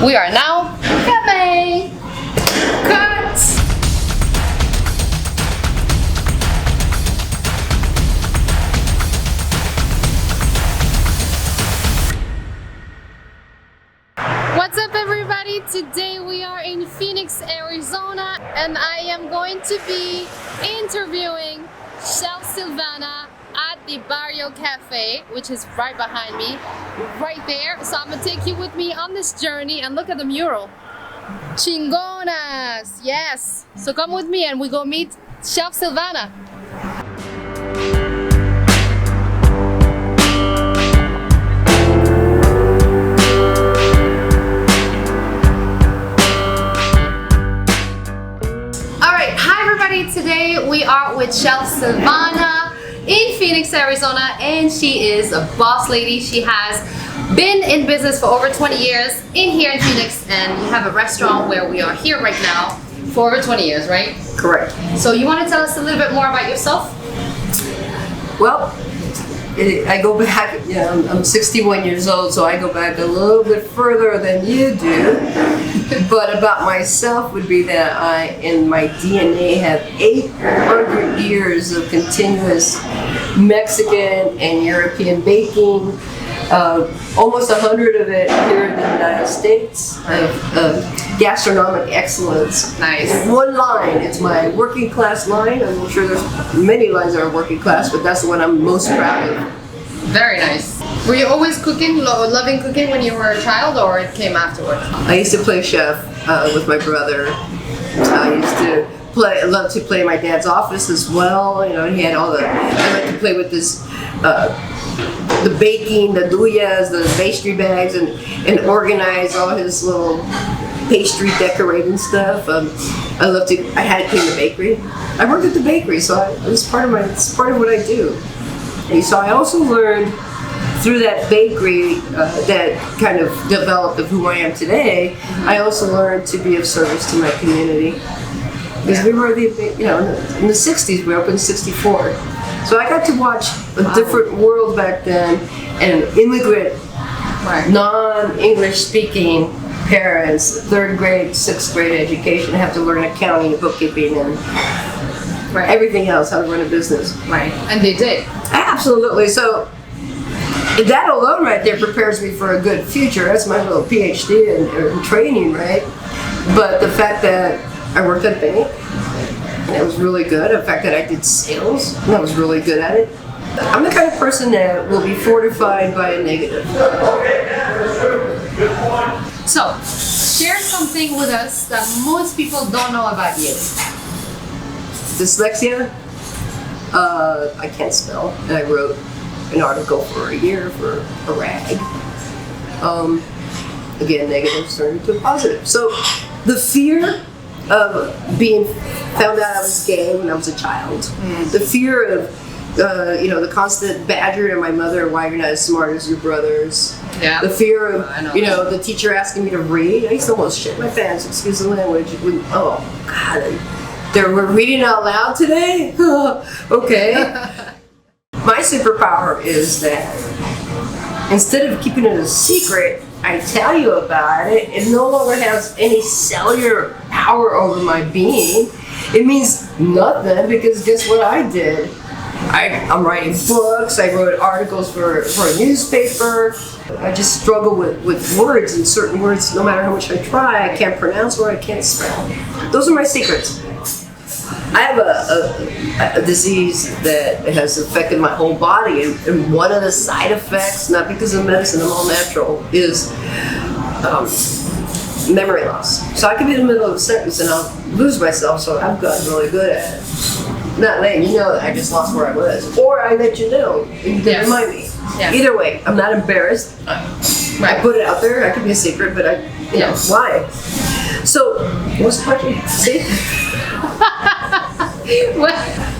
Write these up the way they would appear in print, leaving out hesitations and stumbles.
We are now filming. Cut. What's up, everybody? Today we are in Phoenix, Arizona, and I am going to be interviewing Chef Silvana at the Barrio Cafe, which is right behind me, right there. So I'm gonna take you with me on this journey and look at the mural. Chingonas, yes. So come with me and we go meet Chef Silvana. Today we are with Chef Silvana in Phoenix, Arizona, and she is a boss lady. She has been in business for over 20 years in here in Phoenix, and you have a restaurant where we are here right now for over 20 years, right? Correct. So you want to tell us a little bit more about yourself? Well, I go back, I'm 61 years old, so I go back a little bit further than you do. But about myself would be that I, in my DNA, have 800 years of continuous Mexican and European baking, almost 100 of it here in the United States, of gastronomic excellence. Nice. One line, it's my working class line. I'm sure there's many lines that are working class, but that's the one I'm most proud of. Very nice. Were you always cooking, loving cooking when you were a child, or it came afterward? I used to play chef with my brother. I used to love to play in my dad's office as well. He had all I like to play with this, the baking, the duyas, the pastry bags, and organize all his little pastry decorating stuff. I had to clean the bakery. I worked at the bakery, so it's part of what I do. And so I also learned through that bakery that kind of developed of who I am today. I also learned to be of service to my community, because we were in the 60s. We opened in 64, so I got to watch a different world back then, and immigrant, non-English speaking parents, 3rd grade, 6th grade education, have to learn accounting, bookkeeping, and everything else, how to run a business. Right, and they did. Absolutely. So that alone right there prepares me for a good future. That's my little PhD in training, right? But the fact that I worked at a bank, and it was really good. The fact that I did sales, and I was really good at it. I'm the kind of person that will be fortified by a negative. So, share something with us that most people don't know about you. Dyslexia. I can't spell, and I wrote an article for a year for a rag. Again, negative turned into a positive. So the fear of being found out I was gay when I was a child, the fear of the constant badger of my mother, why you're not as smart as your brothers. Yeah. The fear of the teacher asking me to read. I used to almost shit my pants, excuse the language. Oh God. We're reading out loud today? Okay. My superpower is that instead of keeping it a secret, I tell you about it. It no longer has any cellular power over my being. It means nothing, because guess what I did? I'm writing books, I wrote articles for a newspaper. I just struggle with words, and certain words, no matter how much I try, I can't pronounce or I can't spell. Those are my secrets. I have a disease that has affected my whole body, and one of the side effects, not because of medicine, I'm all natural, is memory loss. So I can be in the middle of a sentence and I'll lose myself, so I've gotten really good at it. Not letting you know that I just lost where I was, or I let you know, you can remind me. Yes. Either way, I'm not embarrassed. I put it out there. I could be a secret, but why? So, what's the question? See?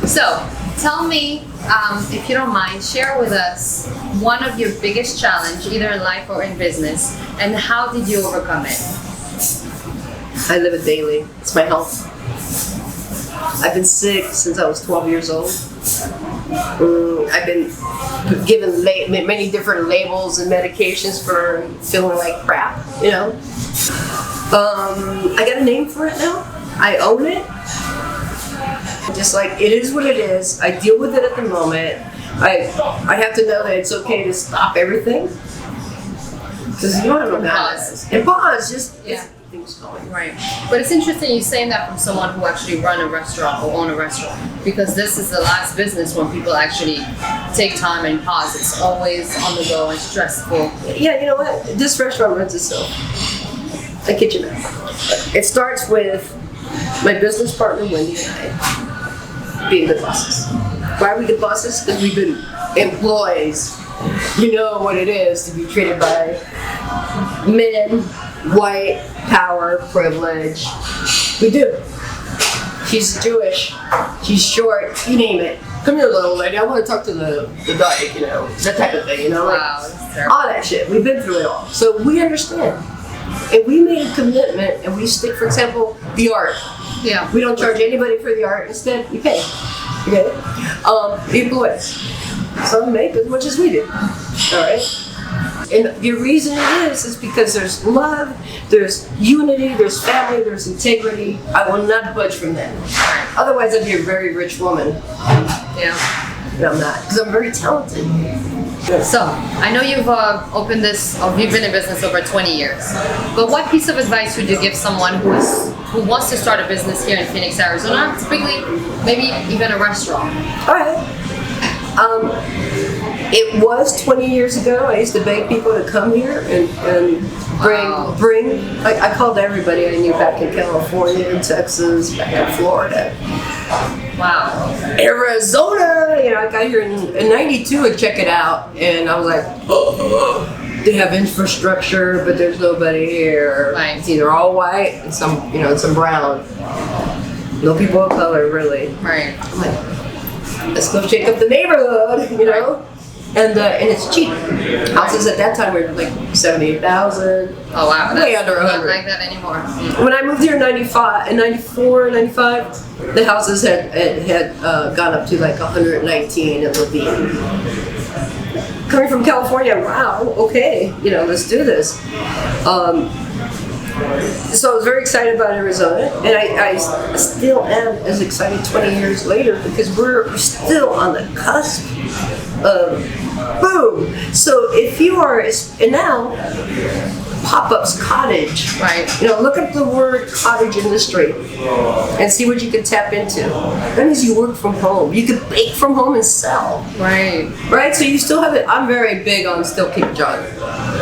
So, tell me, if you don't mind, share with us one of your biggest challenge, either in life or in business, and how did you overcome it? I live it daily. It's my health. I've been sick since I was 12 years old. I've been given many different labels and medications for feeling like crap, I got a name for it now. I own it. Just like it is what it is. I deal with it at the moment. I have to know that it's okay to stop everything. Because you don't know that. And pause. Just get things going. Right. But it's interesting you saying that from someone who actually run a restaurant or own a restaurant. Because this is the last business when people actually take time and pause. It's always on the go and stressful. Yeah, you know what? This restaurant runs itself. I kid you not. It starts with my business partner, Wendy, and I being good bosses. Why are we good bosses? Because we've been employees. You know what it is to be treated by men, white, power, privilege. We do. She's Jewish. She's short. You name it. Come here, little lady. I want to talk to the dyke, you know, that type of thing, you know, like all that shit. We've been through it all. So we understand. And we made a commitment and we stick, for example, the art. Yeah. We don't charge anybody for the art. Instead, we pay. Okay? The employees. Some make as much as we do. All right? And the reason it is because there's love, there's unity, there's family, there's integrity. I will not budge from that. Otherwise, I'd be a very rich woman. Yeah. But I'm not, because I'm very talented. So, I know you've opened this, or you've been in business over 20 years. But what piece of advice would you give someone who wants to start a business here in Phoenix, Arizona? Typically, maybe even a restaurant. All right. It was 20 years ago. I used to beg people to come here and bring. I called everybody I knew back in California, in Texas, back in Florida. Wow. Arizona. You know, I got here in '92 and check it out, and I was like, oh, they have infrastructure, but there's nobody here. Right. It's either all white and some, you know, some brown. No people of color, really. Right. I'm like, let's go shake up the neighborhood, you know. And it's cheap. Houses at that time were like $78,000. Oh wow. Way under $100. Not like that anymore. When I moved here in '94, '95, the houses had gone up to like 119 in Levine. Coming from California, wow, okay, you know, let's do this. So I was very excited about Arizona, and I still am as excited 20 years later because we're still on the cusp of boom. So if you are, and now Pop-Up's Cottage, Right. you know, look up the word cottage industry and see what you can tap into. That means you work from home. You can bake from home and sell. Right. Right? So you still have it. I'm very big on still keep a job.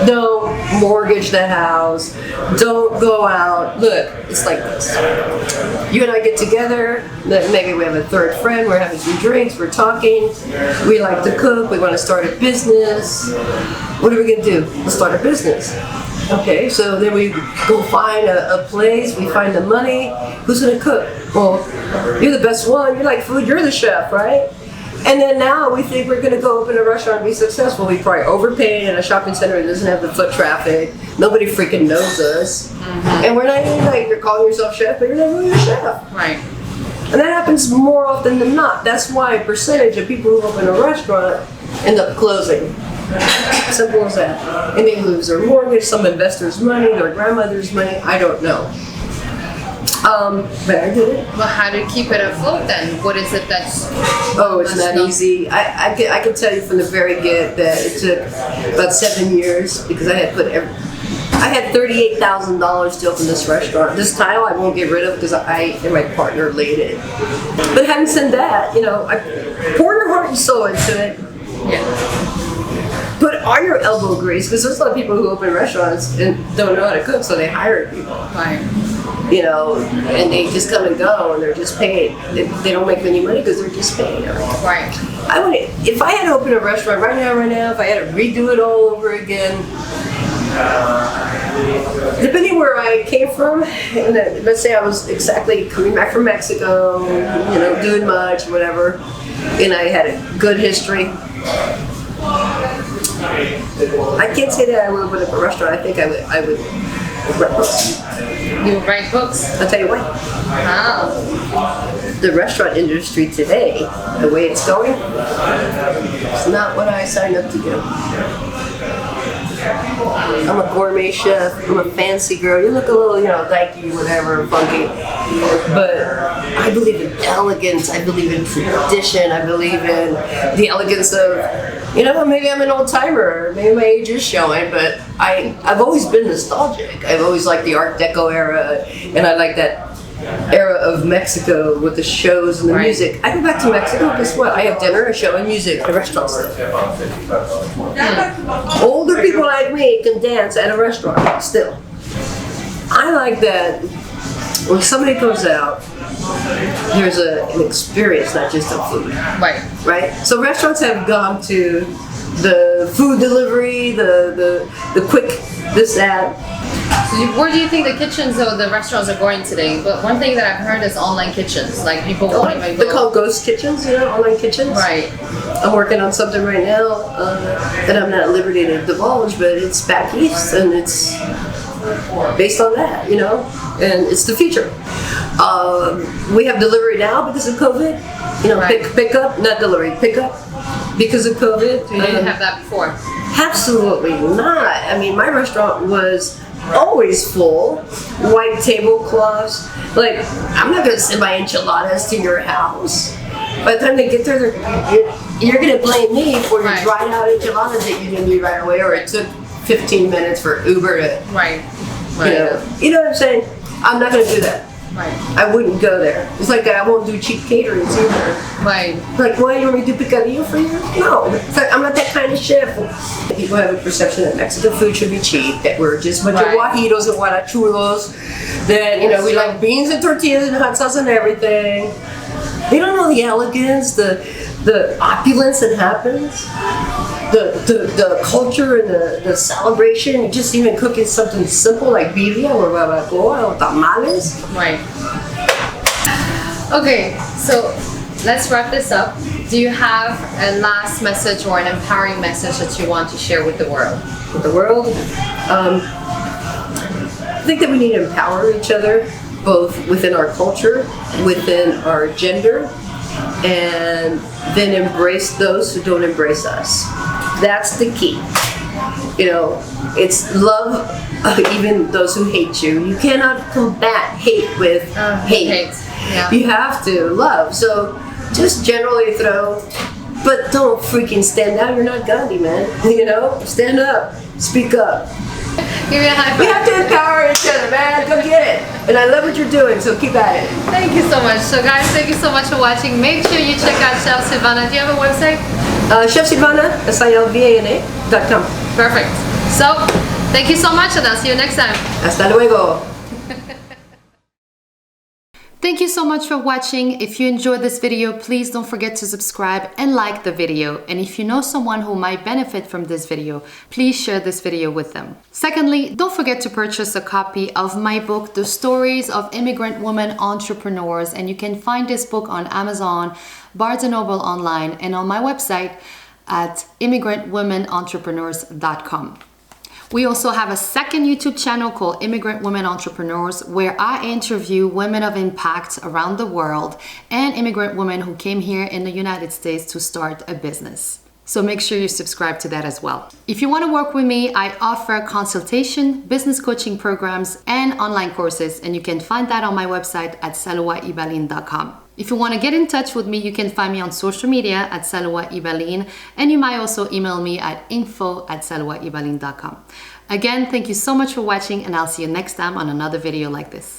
Don't mortgage the house. Don't go out. Look, it's like this. You and I get together. Maybe we have a third friend. We're having some drinks. We're talking. We like to cook. We want to start a business. What are we going to do? Let's start a business. Okay, so then we go find a place, we find the money. Who's gonna cook? Well, you're the best one, you like food, you're the chef, right? And then now we think we're gonna go open a restaurant and be successful. We probably overpaid in a shopping center that doesn't have the foot traffic. Nobody freaking knows us. And we're not even like, you're calling yourself chef, but you're not really a chef. Right. And that happens more often than not. That's why a percentage of people who open a restaurant end up closing. Simple as that. And they lose their mortgage, some investors' money, their grandmother's money, I don't know. But I did it. Well, how to keep it afloat then? What is it that's... Oh, it's not easy. I can tell you from the very get that it took about 7 years because I had $38,000 to open this restaurant. This tile I won't get rid of because I and my partner laid it. But having said that, you know, I poured her heart and soul into it. Yeah. Put all your elbow grease, because there's a lot of people who open restaurants and don't know how to cook, so they hire people. Right. You know, and they just come and go, and they're just paid. They don't make any money because they're just paid. Right. If I had to open a restaurant right now, if I had to redo it all over again, depending where I came from, and let's say I was exactly coming back from Mexico, you know, doing much, whatever, and I had a good history. I can't say that I would open up a restaurant. I think I would write books. You write books? I'll tell you what. Wow. The restaurant industry today, the way it's going, it's not what I signed up to do. I'm a gourmet chef. I'm a fancy girl. You look a little, dykey, whatever, funky. But I believe in elegance. I believe in tradition. I believe in the elegance of, maybe I'm an old timer. Maybe my age is showing, but I've always been nostalgic. I've always liked the Art Deco era, and I like that era of Mexico with the shows and the music. I go back to Mexico, guess what? I have dinner, a show, and music at a restaurant still. Older people like me can dance at a restaurant still. I like that when somebody comes out, there's an experience, not just a food. Right? So restaurants have gone to the food delivery, the quick this, that. So where do you think the kitchens or the restaurants are going today? But one thing that I've heard is online kitchens. Like people won't even go. They're called ghost kitchens, online kitchens. Right. I'm working on something right now that I'm not at liberty to divulge, but it's back east and it's based on that, and it's the future. We have delivery now because of COVID. Pick up, not delivery, pick up because of COVID. You didn't have that before? Absolutely not. I mean, my restaurant was always full, white tablecloths. Like, I'm not gonna send my enchiladas to your house. By the time they get there, you're gonna blame me for your dried out enchiladas that you didn't do right away, or it took 15 minutes for Uber to. Right. You know what I'm saying? I'm not gonna do that. Right. I wouldn't go there. It's like I won't do cheap caterings either. Right. Like, why, you want me to do picadillo for you? No. It's like, I'm not that kind of chef. People have a perception that Mexican food should be cheap, that we're just a bunch of guajitos and guarachulos, that, we like beans and tortillas and hot sauce and everything. They don't know the elegance, the opulence that happens, the culture and the celebration. Just even cooking something simple like birria or barbacoa or tamales. Right. Okay, so let's wrap this up. Do you have a last message or an empowering message that you want to share with the world? With the world? I think that we need to empower each other, both within our culture, within our gender, and then embrace those who don't embrace us. That's the key. It's love even those who hate you. You cannot combat hate with hate. Yeah. You have to love. So just generally throw, but don't freaking stand down. You're not Gandhi, man. Stand up, speak up. Give me a high five. We have to empower each other, man. Go get it. And I love what you're doing, so keep at it. Thank you so much. So guys, thank you so much for watching. Make sure you check out Chef Silvana. Do you have a website? Chef Silvana, SILVANA.com. Perfect. So, thank you so much, and I'll see you next time. Hasta luego. Thank you so much for watching. If you enjoyed this video, please don't forget to subscribe and like the video. And if you know someone who might benefit from this video, please share this video with them. Secondly, don't forget to purchase a copy of my book, The Stories of Immigrant Women Entrepreneurs. And you can find this book on Amazon, Barnes & Noble online, and on my website at immigrantwomenentrepreneurs.com. We also have a second YouTube channel called Immigrant Women Entrepreneurs, where I interview women of impact around the world and immigrant women who came here in the United States to start a business. So make sure you subscribe to that as well. If you want to work with me, I offer consultation, business coaching programs, and online courses, and you can find that on my website at saluaibalin.com. If you want to get in touch with me, you can find me on social media at saluaibalin, and you might also email me at info@saluaibalin.com. Again, thank you so much for watching, and I'll see you next time on another video like this.